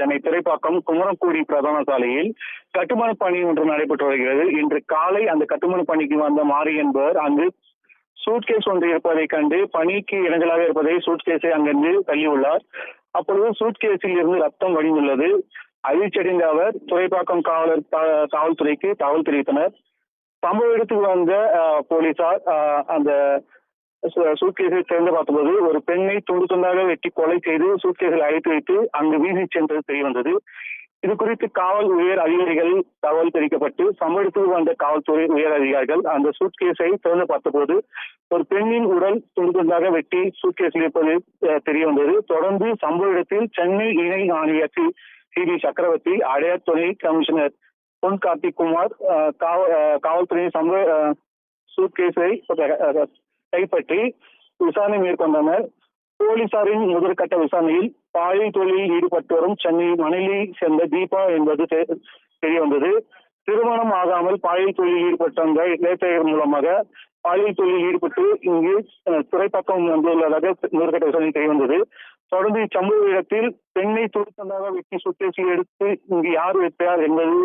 சென்னை துறைப்பாக்கம் குமரக்குடி பிரதான சாலையில் கட்டுமான பணி ஒன்று நடைபெற்று வருகிறது. இன்று காலை அந்த கட்டுமான பணிக்கு வந்த மாரி என்பவர் அங்கு சூட்கேஸ் ஒன்று இருப்பதை கண்டு பணிக்கு இடைஞ்சலாக இருப்பதை சூட்கேஸை அங்கிருந்து தள்ளியுள்ளார். அப்பொழுது சூட்கேஸில் இருந்து ரத்தம் வடிந்துள்ளது. அதிர்ச்சியடைந்த அவர் துறைப்பாக்கம் காவல்துறைக்கு தகவல் தெரிவித்தனர். சம்பவ இடத்துக்கு வந்த போலீசார் அந்த சூட்கேஸை திறந்து பார்த்தபோது ஒரு பெண்ணை துண்டு துண்டாக வெட்டி கொலை செய்து சூட்கேஸில் அழைத்து வைத்து அங்கு வீசி சென்றது தெரிய வந்தது. இது குறித்து காவல் உயர் அதிகாரிகள் தகவல் தெரிவிக்கப்பட்டு சம்பவ இடத்துக்கு வந்த காவல்துறை உயர் அதிகாரிகள் அந்த சூட்கேஸை திறந்து பார்த்தபோது ஒரு பெண்ணின் உடல் துண்டு துண்டாக வெட்டி சூட்கேஸில் இருப்பது தெரிய வந்தது. தொடர்ந்து சம்பவ இடத்தில் சென்னை இணை ஆணையர் சி சக்கரவர்த்தி, அடையார் துணை கமிஷனர் பொன் கார்த்திக் குமார் காவல்துறையின் சம்பவ சூட்கேஸை கைப்பற்றி விசாரணை மேற்கொண்டனர். போலீசாரின் முதற்கட்ட விசாரணையில் பாலியல் தொழிலில் ஈடுபட்டு வரும் சென்னை மணலி சேர்ந்த தீபா என்பது தெரிய வந்தது. திருமணம் ஆகாமல் பாலியல் தொழிலில் ஈடுபட்ட வந்த இளைஞர் மூலமாக பாலியல் தொழிலில் ஈடுபட்டு இங்கு துறைப்பக்கம் வந்துள்ளதாக முதற்கட்ட விசாரணை தெரிய வந்தது. தொடர்ந்து இச்சம்பவ இடத்தில் பெண்ணை துடித்ததாக வெட்டி சுட்டேசில் எடுத்து இங்கு யார் வைத்தார் என்பது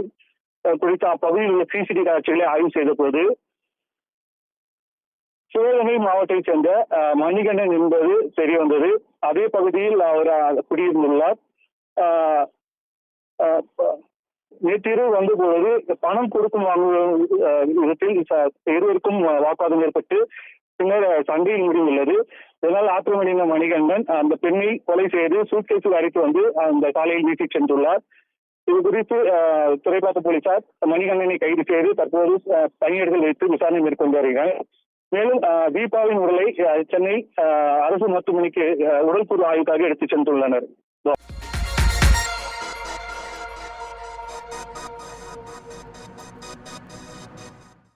குறித்த அப்பகுதியில் உள்ள சிசிடிவி காட்சிகளை ஆய்வு செய்த போது சிவகங்கை மாவட்டத்தைச் சேர்ந்த மணிகண்டன் என்பது தெரிய வந்தது. அதே பகுதியில் அவர் குடியிருந்துள்ளார். நேற்றிரவு வந்த பொழுது பணம் கொடுக்கும் விதத்தில் இருவருக்கும் வாக்குவாதம் ஏற்பட்டு பின்னர் சண்டையில் முடிந்துள்ளது. இதனால் ஆத்திரமடைந்த மணிகண்டன் அந்த பெண்ணை கொலை செய்து சூட்கேஸில் அழைத்து வந்து அந்த சாலையில் வீசி சென்றுள்ளார். இது குறித்து துறைப்பாக்க போலீசார் மணிகண்டனை கைது செய்து தற்போது பணியிடத்தில் வைத்து விசாரணை மேற்கொண்டு வருகிறார். மேலும் தீபாவின் உடலை சென்னை அரசு மருத்துவமனைக்கு உடல் கூறு ஆய்வுக்காக எடுத்துச் சென்றுள்ளனர்.